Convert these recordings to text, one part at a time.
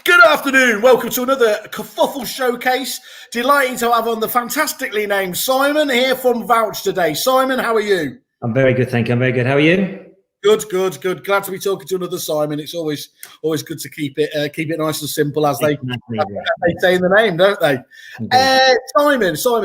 Good afternoon. Welcome to another Kerfuffle showcase. Delighted to have on the fantastically named Simon here from Vouch today. Simon, how are you? I'm very good, thank you. I'm very good. How are you? Good. Glad to be talking to another Simon. It's always good to keep it nice and simple, as they say in the name, don't they? Simon. So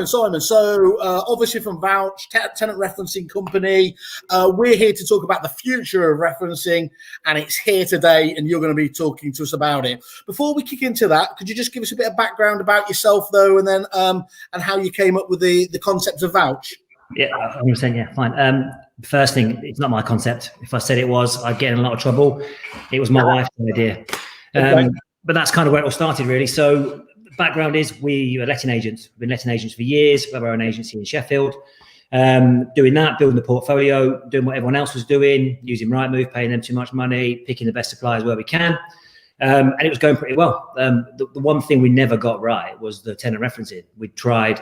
obviously from Vouch, tenant referencing company. We're here to talk about the future of referencing, and it's here today, and you're going to be talking to us about it. Before we kick into that, could you just give us a bit of background about yourself, though, and then and how you came up with the concept of Vouch? Yeah, 100%. Yeah, fine. First thing, it's not my concept. If I said it was, I'd get in a lot of trouble. It was my wife's idea. But that's kind of where it all started, really. So background is we are letting agents. We've been letting agents for years. We have our own agency in Sheffield. Doing that, building the portfolio, doing what everyone else was doing, using Rightmove, paying them too much money, picking the best suppliers where we can. And it was going pretty well. The one thing we never got right was the tenant referencing. We tried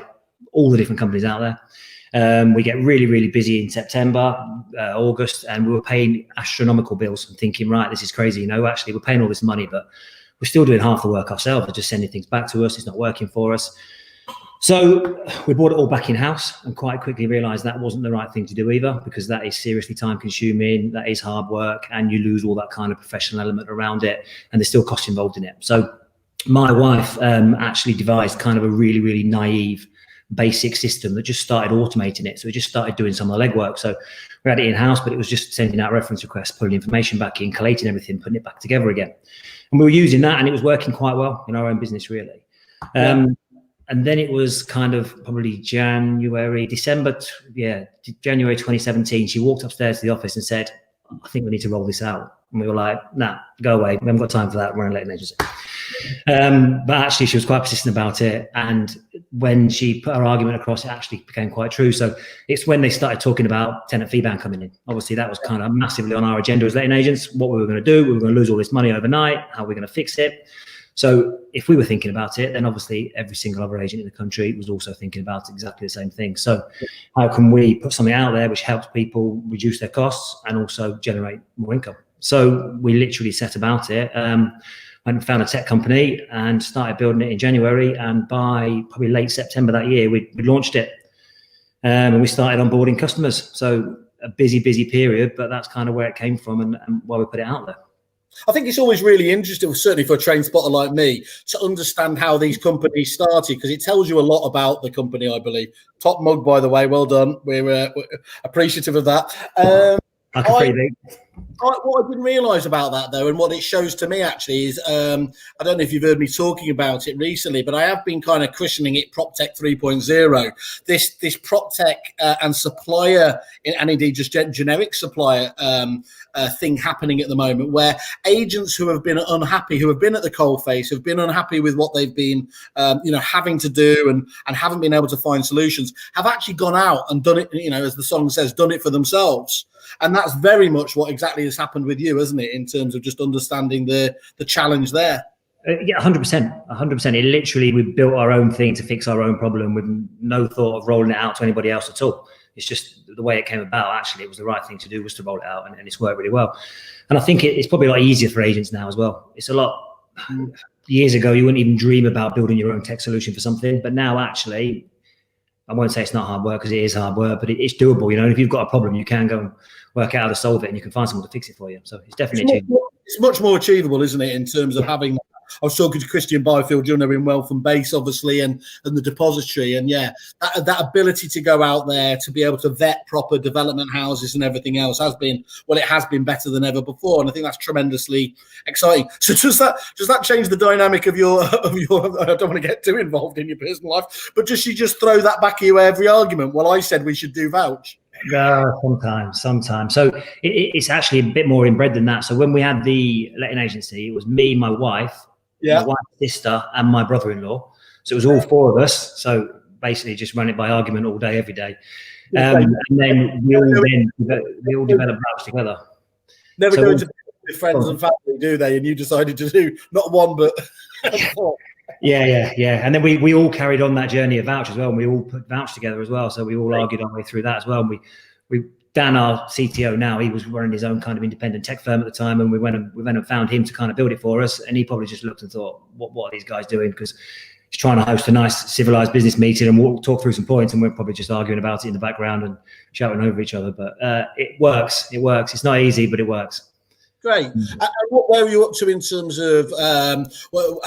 all the different companies out there. We get really busy in September, August, and we were paying astronomical bills and thinking, right, this is crazy. Actually, we're paying all this money, but we're still doing half the work ourselves. They're just sending things back to us. It's not working for us. So we brought it all back in-house and quite quickly realized that wasn't the right thing to do either, because that is seriously time-consuming, that is hard work, and you lose all that kind of professional element around it, and there's still costs involved in it. So my wife actually devised kind of a really naive basic system that just started automating it. So we just started doing some of the legwork. So we had it in-house, but it was just sending out reference requests, pulling information back in, collating everything, putting it back together again. And we were using that, and it was working quite well in our own business, really. And then it was kind of probably January 2017, she walked upstairs to the office and said, I think we need to roll this out. And we were like, nah, go away. We haven't got time for that. We're in a letting agency. But actually, she was quite persistent about it. And when she put her argument across, it actually became quite true. So it's when they started talking about tenant fee ban coming in. Obviously, that was kind of massively on our agenda as letting agents, what we were going to do. We were going to lose all this money overnight. How are we going to fix it? So if we were thinking about it, then obviously every single other agent in the country was also thinking about exactly the same thing. So how can we put something out there which helps people reduce their costs and also generate more income? So we literally set about it. Went and found a tech company and started building it in January. And by probably late September that year, we launched it. And we started onboarding customers. So a busy period, but that's kind of where it came from and why we put it out there. I think it's always really interesting, certainly for a train spotter like me, to understand how these companies started, because it tells you a lot about the company, I believe. Top mug, by the way. Well done. We're appreciative of that. What I didn't realise about that, though, and what it shows to me actually is, I don't know if you've heard me talking about it recently, but I have been kind of christening it PropTech 3.0. This PropTech and supplier, and indeed just generic supplier thing happening at the moment, where agents who have been unhappy, who have been at the coalface, have been unhappy with what they've been, having to do and haven't been able to find solutions, have actually gone out and done it, as the song says, done it for themselves. And that's very much what exactly has happened with you, isn't it, in terms of just understanding the challenge there? Yeah, 100%. It literally, we built our own thing to fix our own problem with no thought of rolling it out to anybody else at all. It's just the way it came about. Actually, it was the right thing to do, was to roll it out, and it's worked really well. And I think it's probably a lot easier for agents now as well. It's a lot. Years ago, you wouldn't even dream about building your own tech solution for something, but now actually, I won't say it's not hard work, because it is hard work, but it's doable. If you've got a problem, you can go and work out how to solve it, and you can find someone to fix it for you. So it's definitely achievable. It's much more achievable, isn't it, in terms of having. I was talking to Christian Byfield, in Wealth and Base, obviously, and the depository, and that ability to go out there to be able to vet proper development houses and everything else has been better than ever before, and I think that's tremendously exciting. So does that change the dynamic of your? I don't want to get too involved in your personal life, but does she just throw that back at you every argument? Well, I said we should do Vouch. Sometimes. So it's actually a bit more inbred than that. So when we had the letting agency, it was me, my wife, my wife's sister, and my brother-in-law. So it was all four of us. So basically just run it by argument all day, every day. And then we all developed Vouch together. Never go to with friends and family, do they? And you decided to do not one, but four. Yeah. And then we all carried on that journey of Vouch as well, and we all put Vouch together as well. So we all argued our way through that as well. And we Dan, our CTO now, he was running his own kind of independent tech firm at the time, and we went and found him to kind of build it for us. And he probably just looked and thought, what are these guys doing? Because he's trying to host a nice civilized business meeting and we'll talk through some points, and we're probably just arguing about it in the background and shouting over each other. But it works. It's not easy, but it works. Great. And where are you up to in terms of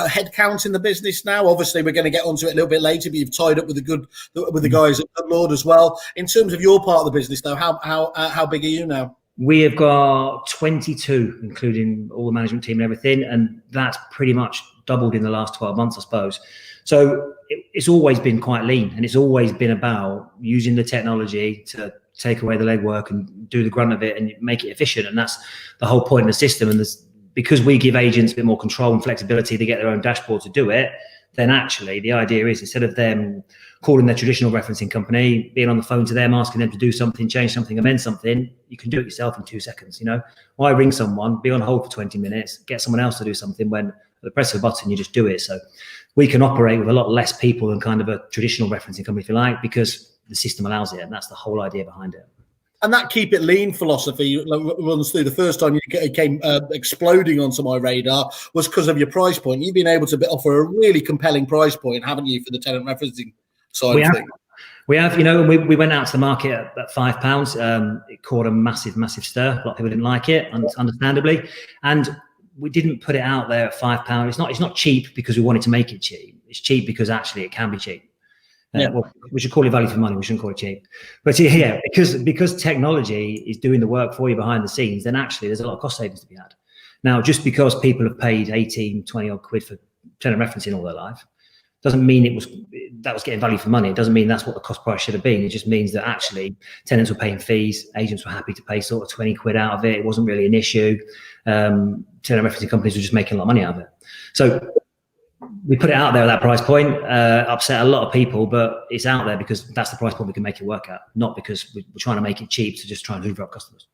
headcount in the business now? Obviously, we're going to get onto it a little bit later, but you've tied up with the guys at Lord as well. In terms of your part of the business, though, how big are you now? We have got 22, including all the management team and everything, and that's pretty much doubled in the last 12 months, I suppose. So it's always been quite lean, and it's always been about using the technology to take away the legwork and do the grunt of it and make it efficient. And that's the whole point of the system. And because we give agents a bit more control and flexibility to get their own dashboard to do it, then actually the idea is, instead of them calling their traditional referencing company, being on the phone to them, asking them to do something, change something, amend something, you can do it yourself in 2 seconds. Why ring someone, be on hold for 20 minutes, get someone else to do something, when at the press of a button, you just do it. So we can operate with a lot less people than kind of a traditional referencing company, if you like, because the system allows it, and that's the whole idea behind it. And that keep it lean philosophy runs through. The first time you came exploding onto my radar was because of your price point. You've been able to offer a really compelling price point, haven't you, for the tenant referencing side of things? We have, we went out to the market at £5. It caused a massive stir. A lot of people didn't like it, understandably. And we didn't put it out there at £5. It's not cheap because we wanted to make it cheap. It's cheap because actually it can be cheap. Well, we should call it value for money. We shouldn't call it cheap. But yeah, because technology is doing the work for you behind the scenes, then actually there's a lot of cost savings to be had. Now, just because people have paid 18, 20 odd quid for tenant referencing all their life, doesn't mean that was getting value for money. It doesn't mean that's what the cost price should have been. It just means that actually tenants were paying fees, agents were happy to pay sort of 20 quid out of it. It wasn't really an issue. Tenant referencing companies were just making a lot of money out of it. So we put it out there at that price point, upset a lot of people, but it's out there because that's the price point we can make it work at, not because we're trying to make it cheap to just try and hoover up customers.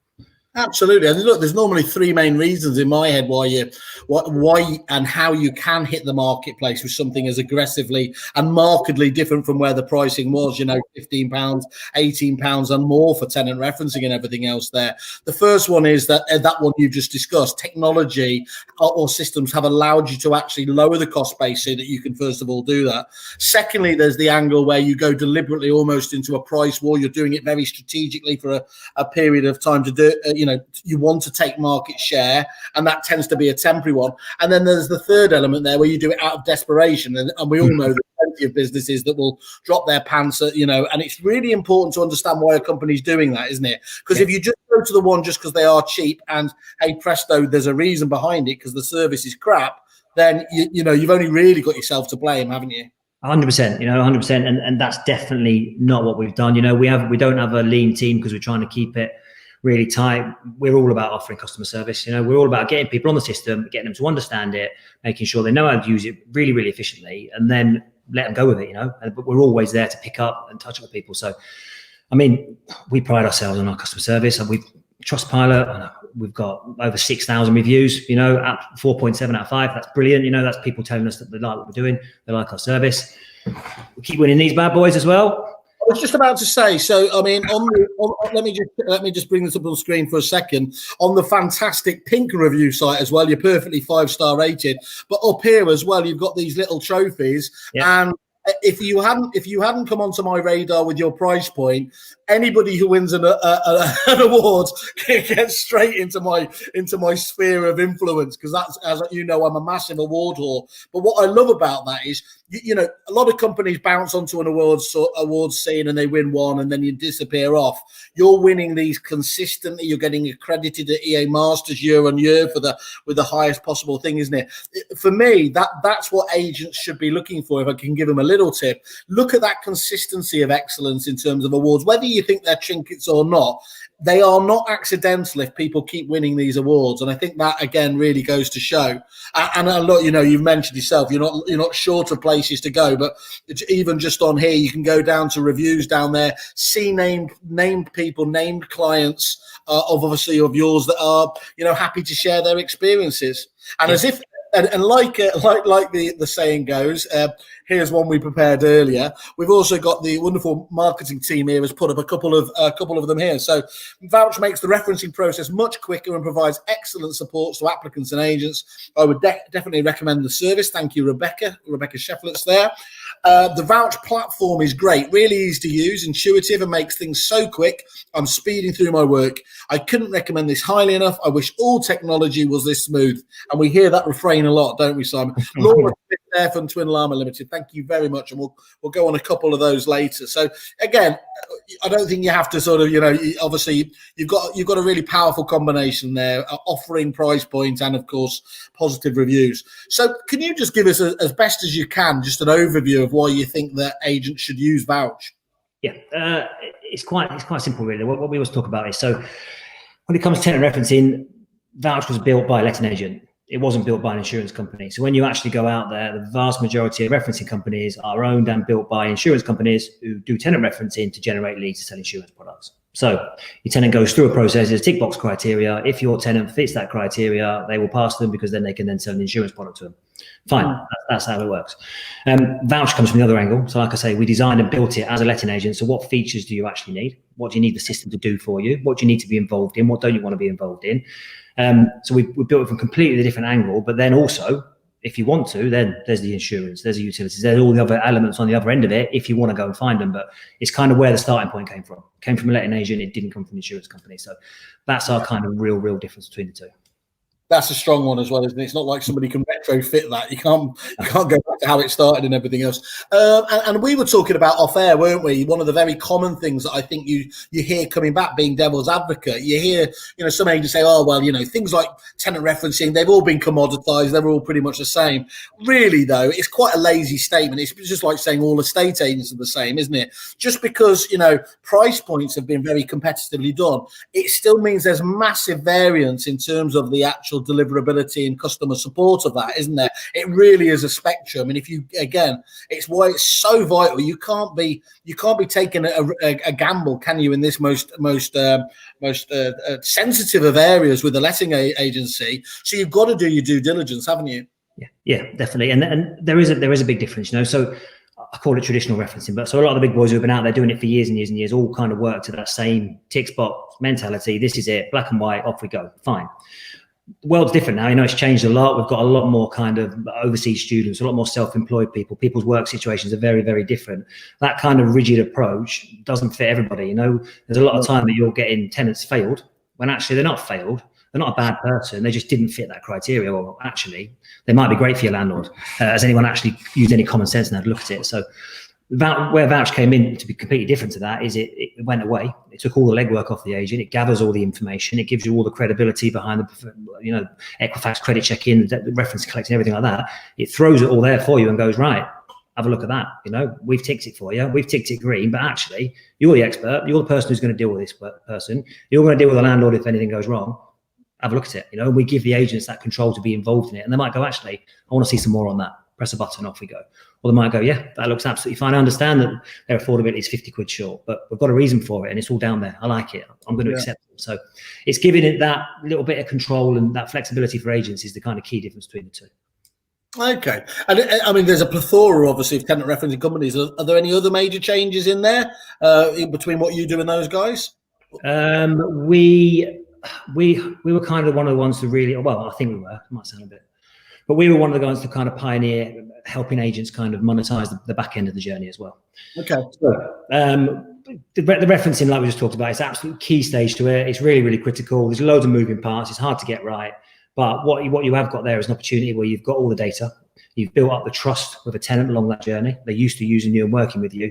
Absolutely. And look, there's normally three main reasons in my head why and how you can hit the marketplace with something as aggressively and markedly different from where the pricing was, £15, £18 and more for tenant referencing and everything else there. The first one is that one you've just discussed, technology or systems have allowed you to actually lower the cost base so that you can first of all do that. Secondly, there's the angle where you go deliberately almost into a price war. You're doing it very strategically for a period of time to do you want to take market share, and that tends to be a temporary one. And then there's the third element there where you do it out of desperation, and we all know that plenty of businesses that will drop their pants and it's really important to understand why a company's doing that, isn't it? Because if you just go to the one just because they are cheap and hey presto, there's a reason behind it because the service is crap, then you've only really got yourself to blame, haven't you? 100%, 100%, and that's definitely not what we've done. We don't have a lean team because we're trying to keep it really tight. We're all about offering customer service. We're all about getting people on the system, getting them to understand it, making sure they know how to use it really, really efficiently, and then let them go with it. But we're always there to pick up and touch up with people. So, we pride ourselves on our customer service, and we've Trustpilot. We've got over 6,000 reviews. At 4.7 out of 5. That's brilliant. That's people telling us that they like what we're doing, they like our service. We keep winning these bad boys as well. I was just about to say, so let me just bring this up on the screen for a second. On the fantastic Pink review site as well, you're perfectly 5-star rated. But up here as well, you've got these little trophies. Yeah. And if you hadn't come onto my radar with your price point, anybody who wins an award gets straight into my sphere of influence, because that's, as I'm a massive award whore. But what I love about that is, a lot of companies bounce onto an awards scene and they win one and then you disappear off. You're winning these consistently. You're getting accredited at EA Masters year on year with the highest possible thing, isn't it? For me, that's what agents should be looking for. If I can give them a little tip, look at that consistency of excellence in terms of awards. Whether you think they're trinkets or not, they are not accidental if people keep winning these awards. And I think that again really goes to show. And look, you've mentioned yourself, you're not short of places to go, but even just on here, you can go down to reviews down there, see named people, named clients of yours that are, happy to share their experiences. And as if And like the saying goes, here's one we prepared earlier. We've also got the wonderful marketing team here has put up a couple of them here. So Vouch makes the referencing process much quicker and provides excellent support to applicants and agents. I would definitely recommend the service. Thank you, Rebecca Shefflett's there. The Vouch platform is great, really easy to use, intuitive, and makes things so quick. I'm speeding through my work. I couldn't recommend this highly enough. I wish all technology was this smooth. And we hear that refrain a lot, don't we, Simon? Laura there from Twin Llama Limited. Thank you very much, and we'll go on a couple of those later. So again, I don't think you have to sort of, obviously you've got a really powerful combination there, offering price point and of course positive reviews. So can you just give us as best as you can just an overview of why you think that agents should use Vouch? Yeah, it's quite simple really. What we always talk about is, so when it comes to tenant referencing, Vouch was built by a letting agent. It wasn't built by an insurance company. So when you actually go out there, the vast majority of referencing companies are owned and built by insurance companies who do tenant referencing to generate leads to sell insurance products. So your tenant goes through a process, there's tick box criteria. If your tenant fits that criteria, they will pass them because then they can then sell an insurance product to them. Fine, that's how it works. Vouch comes from the other angle. So like I say, we designed and built it as a letting agent. So what features do you actually need? What do you need the system to do for you? What do you need to be involved in? What don't you want to be involved in? So we built it from a completely different angle, but then also, if you want to, then there's the insurance, there's the utilities, there's all the other elements on the other end of it if you want to go and find them. But it's kind of where the starting point came from. It came from a letting agent, it didn't come from an insurance company. So that's our kind of real difference between the two. That's a strong one as well, isn't it? It's not like somebody can retrofit that. You can't go back to how it started and everything else. And we were talking about off air, weren't we? One of the very common things that I think you hear coming back, being devil's advocate, you hear, some agents say, oh, well, things like tenant referencing, they've all been commoditized. They're all pretty much the same. Really, though, it's quite a lazy statement. It's just like saying all estate agents are the same, isn't it? Just because, price points have been very competitively done, it still means there's massive variance in terms of the actual deliverability and customer support of that, isn't there? It really is a spectrum, and it's why it's so vital. You can't be taking a gamble, can you, in this most sensitive of areas with the letting agency? So you've got to do your due diligence, haven't you? Yeah, definitely. And there is a big difference, So I call it traditional referencing, but so a lot of the big boys who have been out there doing it for years and years and years all kind of work to that same tick box mentality. This is it, black and white, off we go. Fine. The world's different now, it's changed a lot. We've got a lot more kind of overseas students, a lot more self-employed people. People's work situations are very, very different. That kind of rigid approach doesn't fit everybody. There's a lot of time that you're getting tenants failed when actually they're not failed. They're not a bad person. They just didn't fit that criteria. Or actually, they might be great for your landlord. Has anyone actually used any common sense and had a look at it? So where Vouch came in to be completely different to that is it went away. It took all the legwork off the agent. It gathers all the information. It gives you all the credibility behind the, Equifax credit check-in, the reference collecting, everything like that. It throws it all there for you and goes, right, have a look at that. We've ticked it for you. We've ticked it green, but actually you're the expert. You're the person who's going to deal with this person. You're going to deal with the landlord if anything goes wrong. Have a look at it. We give the agents that control to be involved in it. And they might go, actually, I want to see some more on that. Press a button, off we go. Or they might go, yeah, that looks absolutely fine. I understand that their affordability is 50 quid short, but we've got a reason for it and it's all down there. I like it. I'm going to accept it. So it's giving it that little bit of control and that flexibility for agents is the kind of key difference between the two. Okay. And I mean, there's a plethora, obviously, of tenant referencing companies. Are there any other major changes in there in between what you do and those guys? We were kind of one of the ones to really, well, I think we were, it might sound a bit, but we were one of the guys to kind of pioneer helping agents kind of monetize the back end of the journey as well. Okay. So, the referencing, like we just talked about, it's an absolute key stage to it. It's really, really critical. There's loads of moving parts. It's hard to get right. But what you have got there is an opportunity where you've got all the data. You've built up the trust with a tenant along that journey. They're used to using you and working with you.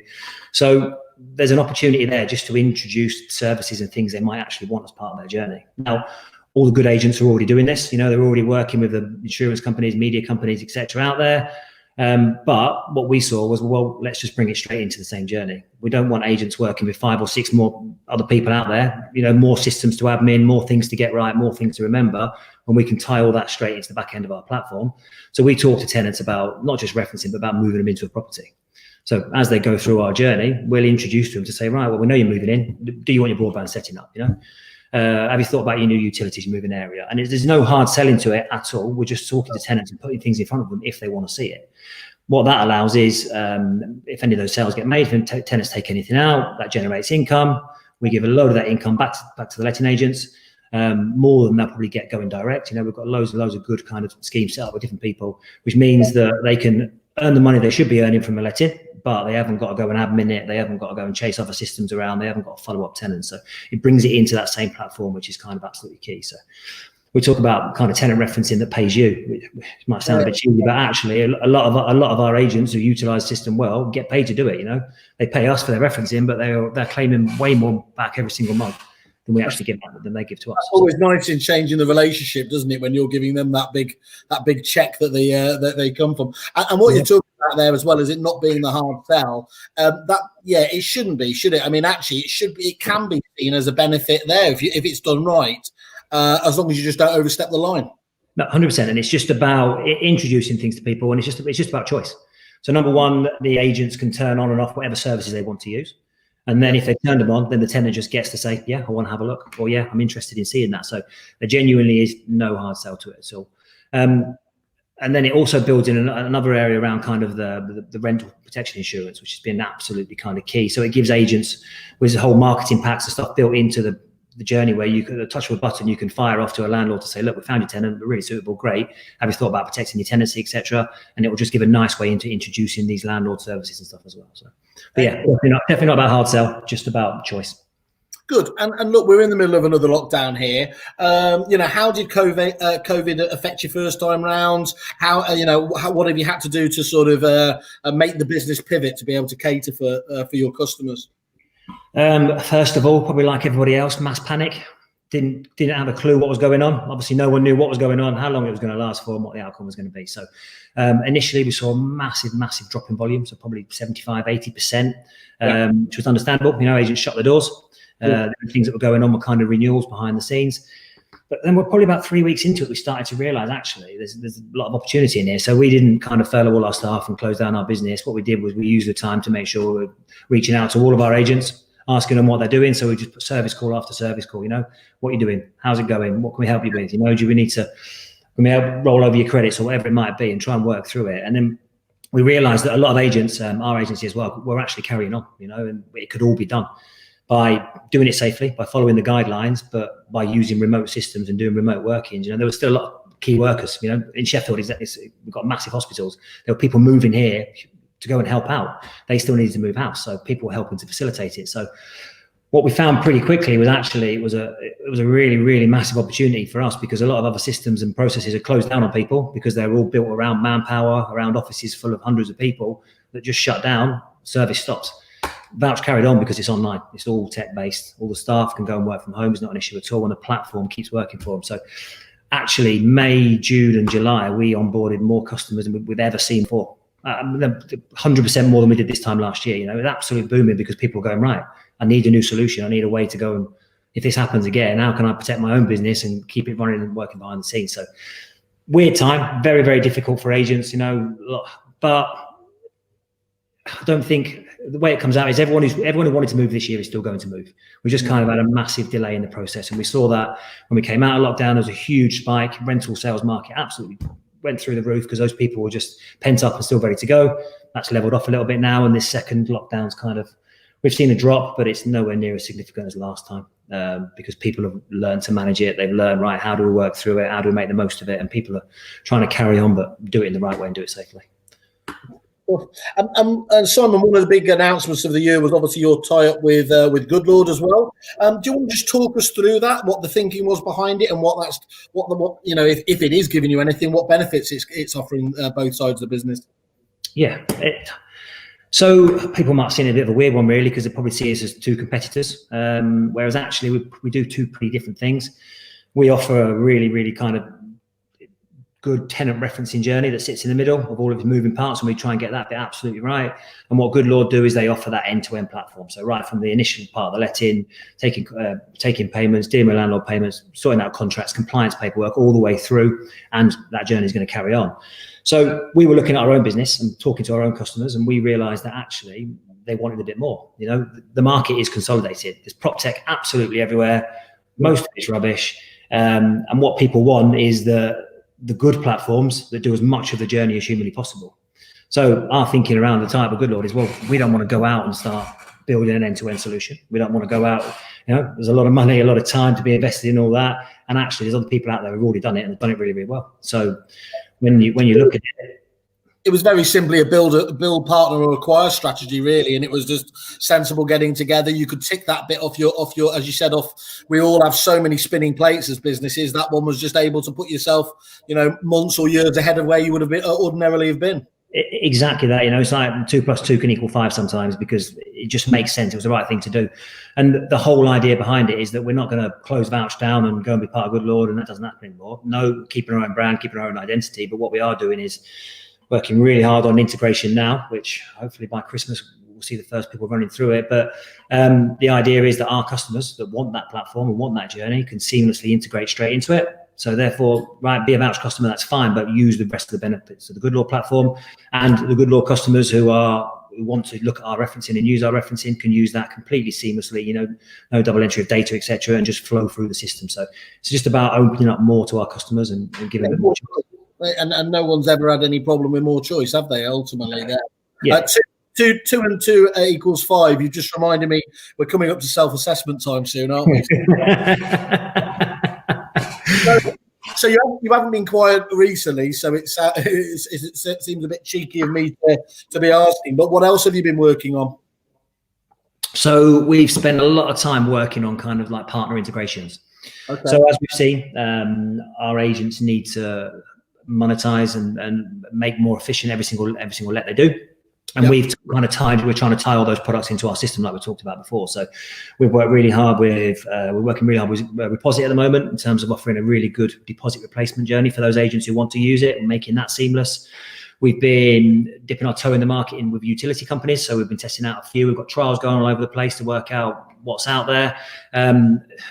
So there's an opportunity there just to introduce services and things they might actually want as part of their journey. Now, all the good agents are already doing this. They're already working with the insurance companies, media companies, etc. out there. But what we saw was, well, let's just bring it straight into the same journey. We don't want agents working with 5 or 6 more other people out there, more systems to admin, more things to get right, more things to remember, and we can tie all that straight into the back end of our platform. So we talk to tenants about not just referencing, but about moving them into a property. So as they go through our journey, we'll introduce to them to say, right, well, we know you're moving in. Do you want your broadband setting up? Have you thought about your new utilities moving area? And there's no hard selling to it at all. We're just talking to tenants and putting things in front of them if they want to see it. What that allows is, if any of those sales get made, if tenants take anything out, that generates income. We give a load of that income back to the letting agents, more than they'll probably get going direct. We've got loads and loads of good kind of schemes set up with different people, which means that they can earn the money they should be earning from a letting, but they haven't got to go and admin it. They haven't got to go and chase other systems around. They haven't got to follow up tenants. So it brings it into that same platform, which is kind of absolutely key. So we talk about kind of tenant referencing that pays you. It might sound a bit cheesy, but actually a lot of our agents who utilize the system well get paid to do it. They pay us for their referencing, but they're claiming way more back every single month than we actually give back than they give to us. It's always nice in changing the relationship, doesn't it, when you're giving them that big check that they come from. And what you're talking about there as well, is it not being the hard sell. It shouldn't be, should it? I mean, actually, it can be seen as a benefit there if it's done right, as long as you just don't overstep the line. No, 100%, and it's just about introducing things to people, and it's just about choice. So number one, the agents can turn on and off whatever services they want to use. And then if they turn them on, then the tenant just gets to say, yeah, I want to have a look, or yeah, I'm interested in seeing that. So there genuinely is no hard sell to it at all. And then it also builds in another area around kind of the rental protection insurance, which has been absolutely kind of key. So it gives agents, with the whole marketing packs and stuff built into the journey, where you can touch of a button, you can fire off to a landlord to say, look, we found your tenant, they're really suitable, great. Have you thought about protecting your tenancy, etc.? And it will just give a nice way into introducing these landlord services and stuff as well. So, but yeah, definitely not about hard sell, just about choice. Good. And look, we're in the middle of another lockdown here. How did COVID affect you first time round? What have you had to do to sort of make the business pivot to be able to cater for your customers? First of all, probably like everybody else, mass panic. Didn't have a clue what was going on. Obviously, no one knew what was going on, how long it was going to last for, and what the outcome was going to be. So initially, we saw a massive drop in volume, so probably 75-80%, which was understandable. Agents shut the doors. The things that were going on were kind of renewals behind the scenes. But then we're probably about 3 weeks into it, we started to realise, actually, there's a lot of opportunity in here. So we didn't kind of furlough all our staff and close down our business. What we did was we used the time to make sure we're reaching out to all of our agents, asking them what they're doing. So we just put service call after service call, what are you doing? How's it going? What can we help you with? Do we need to help roll over your credits or whatever it might be, and try and work through it? And then we realised that a lot of agents, our agency as well, were actually carrying on, and it could all be done by doing it safely, by following the guidelines, but by using remote systems and doing remote workings. There was still a lot of key workers, in Sheffield, we've got massive hospitals. There were people moving here to go and help out. They still needed to move house, so people were helping to facilitate it. So what we found pretty quickly was actually it was a really, really massive opportunity for us, because a lot of other systems and processes are closed down on people because they're all built around manpower, around offices full of hundreds of people that just shut down, service stops. Vouch carried on because it's online. It's all tech-based. All the staff can go and work from home. It's not an issue at all, and the platform keeps working for them. So actually, May, June and July, we onboarded more customers than we've ever seen before. 100% more than we did this time last year. It was absolutely booming because people were going, right, I need a new solution. I need a way to go, and if this happens again, how can I protect my own business and keep it running and working behind the scenes? So weird time, very, very difficult for agents, but I don't think the way it comes out is everyone who wanted to move this year is still going to move. We just kind of had a massive delay in the process, and we saw that when we came out of lockdown. There was a huge spike. Rental sales market absolutely went through the roof because those people were just pent up and still ready to go. That's leveled off a little bit now, and this second lockdown's we've seen a drop, but it's nowhere near as significant as last time, because people have learned to manage it. They've learned, right, how do we work through it? How do we make the most of it? And people are trying to carry on, but do it in the right way and do it safely. And Simon, one of the big announcements of the year was obviously your tie-up with Good Lord as well. Do you want to just talk us through that, what the thinking was behind it, and if it is giving you anything, what benefits it's offering both sides of the business? Yeah. So people might see it a bit of a weird one, really, because they probably see us as two competitors, whereas actually we do two pretty different things. We offer a really, really kind of good tenant referencing journey that sits in the middle of all of its moving parts, and we try and get that bit absolutely right. And what Good Lord do is they offer that end-to-end platform. So right from the initial part of the letting, taking payments, dealing with landlord payments, sorting out contracts, compliance paperwork, all the way through, and that journey is going to carry on. So we were looking at our own business and talking to our own customers, and we realised that actually they wanted a bit more. The market is consolidated. There's prop tech absolutely everywhere. Most of it's rubbish. And what people want is the good platforms that do as much of the journey as humanly possible. So our thinking around the type of good Lord is, well, we don't want to go out and start building an end-to-end solution. We don't want to go out, there's a lot of money, a lot of time to be invested in all that. And actually there's other people out there who've already done it and have done it really, really well. So when you look at it was very simply a build, partner, or acquire strategy, really, and it was just sensible getting together. You could tick that bit off your, as you said, off. We all have so many spinning plates as businesses. That one was just able to put yourself, months or years ahead of where you would have been ordinarily have been. Exactly that. It's like 2 + 2 can equal 5 sometimes, because it just makes sense. It was the right thing to do. And the whole idea behind it is that we're not going to close Vouch down and go and be part of Good Lord, and that doesn't happen anymore. No, keeping our own brand, keeping our own identity. But what we are doing is working really hard on integration now, which hopefully by Christmas we'll see the first people running through it. But the idea is that our customers that want that platform and want that journey can seamlessly integrate straight into it. So therefore, be a Vouch customer, that's fine, but use the rest of the benefits of the Good Lord platform. And the Good Lord customers who want to look at our referencing and use our referencing can use that completely seamlessly, no double entry of data, etc., and just flow through the system. So it's just about opening up more to our customers and giving them more choice. And no one's ever had any problem with more choice, have they? Ultimately, there. Yeah. 2 and 2 equals 5. You just reminded me we're coming up to self-assessment time soon, aren't we? So you haven't been quiet recently, so it seems a bit cheeky of me to be asking. But what else have you been working on? So we've spent a lot of time working on kind of like partner integrations. Okay. So as we've seen, our agents need to monetize and make more efficient every single let they do. And we're trying to tie all those products into our system, like we talked about before. So we've worked really hard we're working really hard with Reposit at the moment in terms of offering a really good deposit replacement journey for those agents who want to use it and making that seamless. We've been dipping our toe in the market with utility companies. So we've been testing out a few. We've got trials going all over the place to work out what's out there.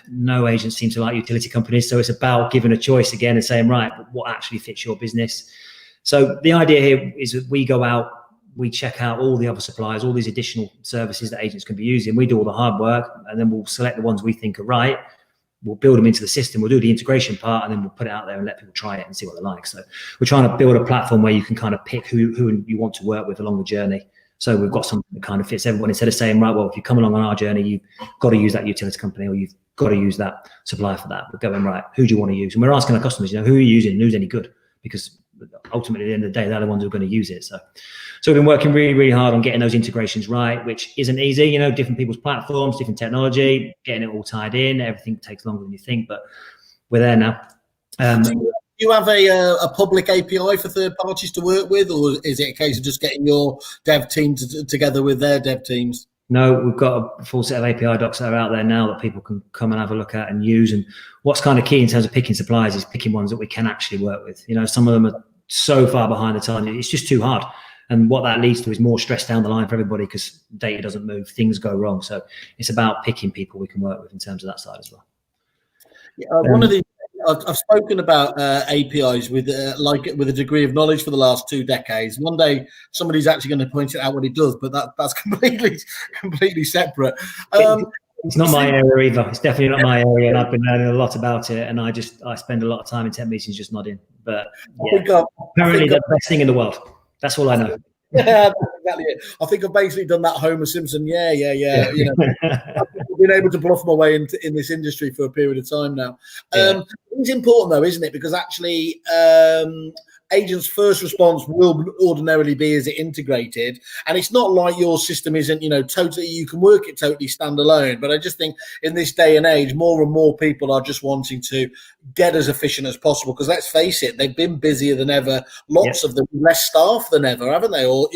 No agents seem to like utility companies. So it's about giving a choice again and saying, right, what actually fits your business? So the idea here is that we go out, we check out all the other suppliers, all these additional services that agents can be using. We do all the hard work, and then we'll select the ones we think are right. We'll build them into the system. We'll do the integration part, and then we'll put it out there and let people try it and see what they like. So we're trying to build a platform where you can kind of pick who you want to work with along the journey. So we've got something that kind of fits everyone. Instead of saying, right, well, if you come along on our journey, you've got to use that utility company or you've got to use that supplier for that. We're going, right, who do you want to use? And we're asking our customers, who are you using and who's any good? Because ultimately, at the end of the day, they're the ones who are going to use it. So we've been working really, really hard on getting those integrations right, which isn't easy. Different people's platforms, different technology, getting it all tied in. Everything takes longer than you think, but we're there now. Do you have a public API for third parties to work with, or is it a case of just getting your dev team together with their dev teams? No, we've got a full set of API docs that are out there now that people can come and have a look at and use. And what's kind of key in terms of picking suppliers is picking ones that we can actually work with. Some of them are so far behind the time, it's just too hard. And what that leads to is more stress down the line for everybody because data doesn't move, things go wrong. So it's about picking people we can work with in terms of that side as well. Yeah, one of the I've spoken about APIs with a degree of knowledge for the last 2 decades. One day somebody's actually going to point it out what it does, but that's completely separate. It's not my area either. It's definitely not my area, and I've been learning a lot about it. And I spend a lot of time in tech meetings just nodding. But yeah, apparently they're the best thing in the world. That's all I know. Yeah, that's exactly it. I think I've basically done that Homer Simpson. Yeah. I've been able to bluff my way in this industry for a period of time now. It's important though, isn't it? Because actually, agents' first response will ordinarily be, is it integrated? And it's not like your system isn't, totally, you can work it totally standalone. But I just think in this day and age, more and more people are just wanting to get as efficient as possible. Because let's face it, they've been busier than ever. Lots of them, less staff than ever, haven't they? Or,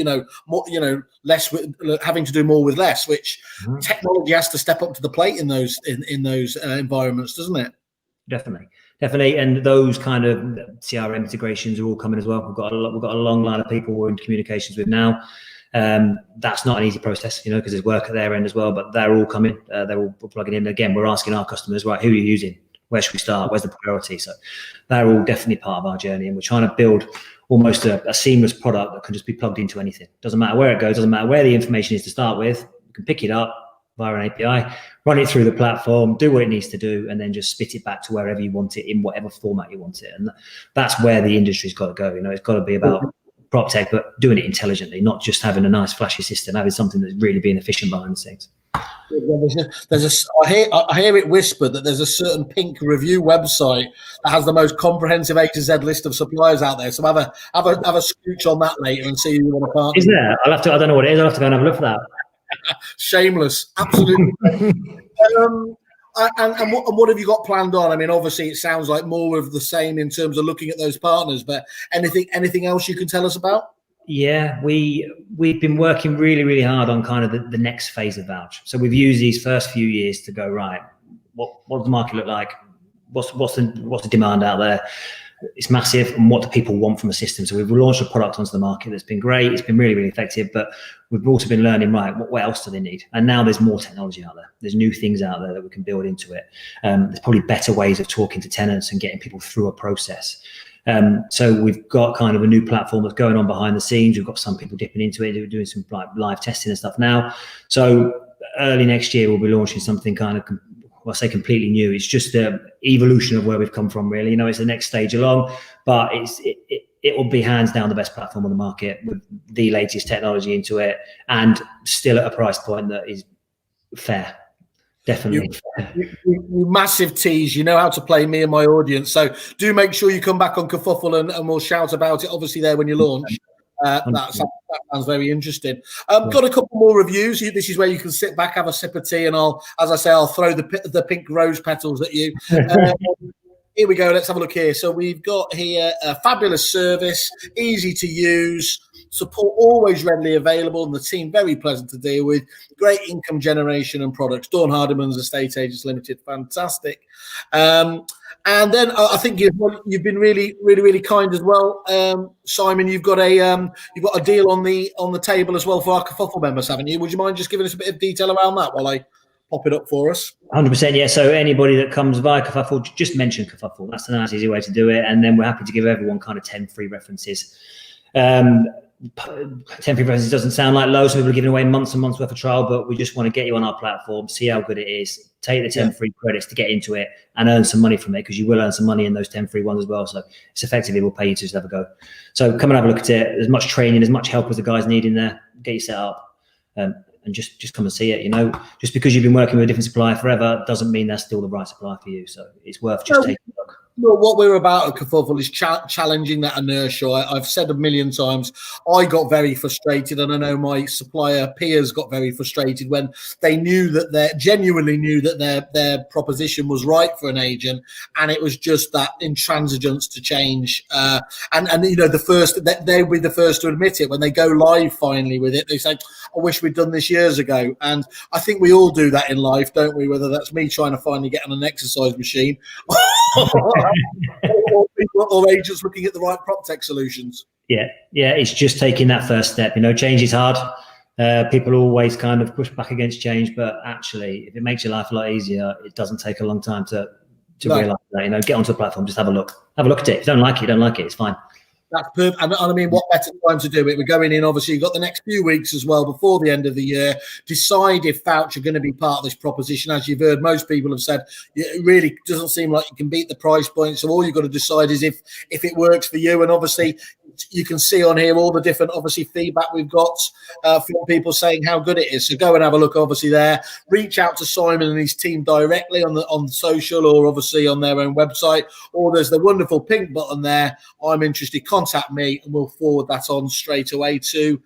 more, less, having to do more with less, which technology has to step up to the plate in those environments, doesn't it? Definitely. And those kind of CRM integrations are all coming as well. We've got a long line of people we're in communications with now. That's not an easy process, because there's work at their end as well, but they're all coming. They're all plugging in. Again, we're asking our customers, right, who are you using? Where should we start? Where's the priority? So they're all definitely part of our journey, and we're trying to build almost a seamless product that can just be plugged into anything. Doesn't matter where it goes, doesn't matter where the information is to start with. You can pick it up, via an API, run it through the platform, do what it needs to do, and then just spit it back to wherever you want it in whatever format you want it. And that's where the industry's got to go. It's got to be about prop tech, but doing it intelligently, not just having a nice flashy system, having something that's really being efficient behind the scenes. I hear it whispered that there's a certain Pink review website that has the most comprehensive A to Z list of suppliers out there. So have a scooch on that later and see who you want to partner. Is there? I don't know what it is. I'll have to go and have a look for that. Shameless, absolutely. And what have you got planned on? I mean, obviously, it sounds like more of the same in terms of looking at those partners. But anything else you can tell us about? Yeah, we've been working really, really hard on kind of the next phase of Vouch. So we've used these first few years to go, right, what does the market look like? What's the demand out there? It's massive, and what do people want from a system? So we've launched a product onto the market that's been great. It's been really, really effective, but we've also been learning, right, what else do they need? And now there's more technology out there. There's new things out there that we can build into it. There's probably better ways of talking to tenants and getting people through a process. So we've got kind of a new platform that's going on behind the scenes. We've got some people dipping into it, doing some like live testing and stuff now. So early next year, we'll be launching something kind of, well, I say completely new. It's just the evolution of where we've come from, really. It's the next stage along, but it will be hands down the best platform on the market with the latest technology into it, and still at a price point that is fair. Definitely. You massive tease. You know how to play me and my audience. So do make sure you come back on Kerfuffle and we'll shout about it, obviously, there when you launch. That sounds very interesting. Got a couple more reviews. This is where you can sit back, have a sip of tea, and I'll throw the pink rose petals at you. Here we go. Let's have a look here. So we've got here a fabulous service, easy to use, support always readily available, and the team very pleasant to deal with. Great income generation and products. Dawn Hardiman's Estate Agents Limited, fantastic. And then I think you've been really, really, really kind as well, Simon. You've got a deal on the table as well for our Kerfuffle members, haven't you? Would you mind just giving us a bit of detail around that while I pop it up for us? 100%, yeah. So anybody that comes via Kerfuffle, just mention Kerfuffle. That's a nice, easy way to do it. And then we're happy to give everyone kind of 10 free references. 10 free references doesn't sound like loads. So we're giving away months and months worth of trial, but we just want to get you on our platform, see how good it is, take the 10 free credits to get into it and earn some money from it, because you will earn some money in those 10 free ones as well. So it's effectively, we'll pay you to just have a go. So come and have a look at it. There's much training, as much help as the guys need in there. Get you set up. And just come and see it. Just because you've been working with a different supplier forever doesn't mean that's still the right supplier for you. So it's worth just taking a look. Well, what we're about at Kerfuffle is challenging that inertia. I've said a million times, I got very frustrated, and I know my supplier peers got very frustrated when they genuinely knew that their proposition was right for an agent, and it was just that intransigence to change. And the first that they'll be the first to admit it when they go live finally with it. They say, "I wish we'd done this years ago." And I think we all do that in life, don't we? Whether that's me trying to finally get on an exercise machine. or agents looking at the right prop tech solutions. Yeah, it's just taking that first step. Change is hard. People always kind of push back against change, but actually, if it makes your life a lot easier, it doesn't take a long time to realize that. Get onto the platform, just have a look at it. If you don't like it, you don't like it. It's fine. That's perfect. And I mean, what better time to do it? We're going in, obviously, you've got the next few weeks as well before the end of the year. Decide if Vouch are going to be part of this proposition. As you've heard, most people have said it really doesn't seem like you can beat the price point. So all you've got to decide is if it works for you. And obviously, you can see on here all the different, obviously, feedback we've got from people saying how good it is. So go and have a look, obviously, there. Reach out to Simon and his team directly on social, or obviously on their own website. Or there's the wonderful pink button there. I'm interested. Contact me, and we'll forward that on straight away to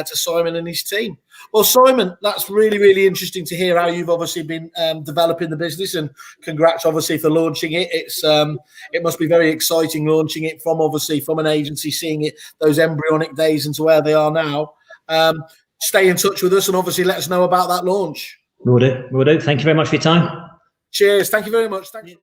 Simon and his team. Well, Simon, that's really, really interesting to hear how you've obviously been developing the business, and congrats, obviously, for launching it. It must be very exciting launching it from an agency, seeing it those embryonic days into where they are now. Stay in touch with us, and obviously let us know about that launch. Will do. Thank you very much for your time. Cheers. Thank you very much. Thank you.